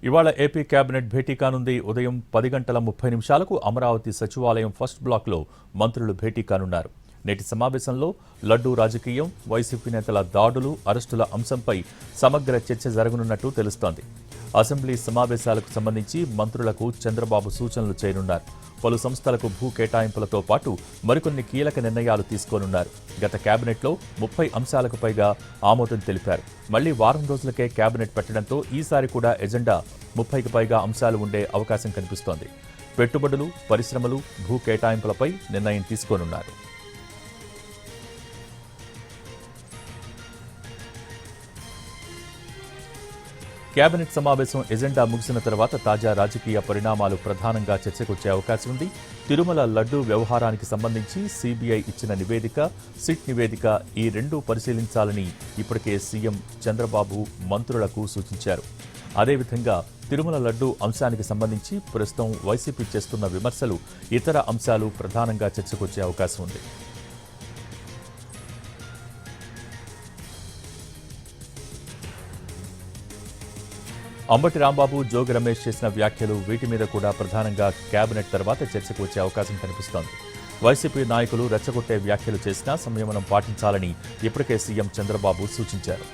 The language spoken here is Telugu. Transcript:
ఇవాళ ఏపీ కేబినెట్ భేటీ కానుంది. ఉదయం 10:30 అమరావతి సచివాలయం ఫస్ట్ బ్లాక్లో మంత్రులు భేటీ కానున్నారు. నేటి సమావేశంలో లడ్డూ రాజకీయం, వైసీపీ నేతల దాడులు, అరెస్టుల అంశంపై సమగ్ర చర్చ జరగనున్నట్టు తెలుస్తోంది. అసెంబ్లీ సమావేశాలకు సంబంధించి మంత్రులకు చంద్రబాబు సూచనలు చేయనున్నారు. పలు సంస్థలకు భూ కేటాయింపులతో పాటు మరికొన్ని కీలక నిర్ణయాలు తీసుకోనున్నారు. గత కేబినెట్లో 30 అంశాలకు పైగా ఆమోదం తెలిపారు. మళ్లీ వారం రోజులకే కేబినెట్ పెట్టడంతో ఈసారి కూడా ఎజెండా 30కి పైగా అంశాలు ఉండే అవకాశం కనిపిస్తోంది. పెట్టుబడులు, పరిశ్రమలు, భూ కేటాయింపులపై నిర్ణయం తీసుకోనున్నారు. కేబినెట్ సమావేశం ఎజెండా ముగిసిన తర్వాత తాజా రాజకీయ పరిణామాలు ప్రధానంగా చర్చకొచ్చే అవకాశం ఉంది. తిరుమల లడ్డూ వ్యవహారానికి సంబంధించి సీబీఐ ఇచ్చిన నివేదిక, సిట్ నివేదిక ఈ రెండూ పరిశీలించాలని ఇప్పటికే సీఎం చంద్రబాబు మంత్రులకు సూచించారు. అదేవిధంగా తిరుమల లడ్డూ అంశానికి సంబంధించి ప్రస్తుతం వైసీపీ చేస్తున్న విమర్శలు, ఇతర అంశాలు ప్రధానంగా చర్చకొచ్చే అవకాశం ఉంది. అంబటి రాంబాబు, జోగి రమేష్ చేసిన వ్యాఖ్యలు, వీటి మీద కూడా ప్రధానంగా కేబినెట్ తర్వాత చర్చకు వచ్చే అవకాశం కనిపిస్తోంది. వైసీపీ నాయకులు రెచ్చగొట్టే వ్యాఖ్యలు చేసినా సంయమనం పాటించాలని ఇప్పటికే సీఎం చంద్రబాబు సూచించారు.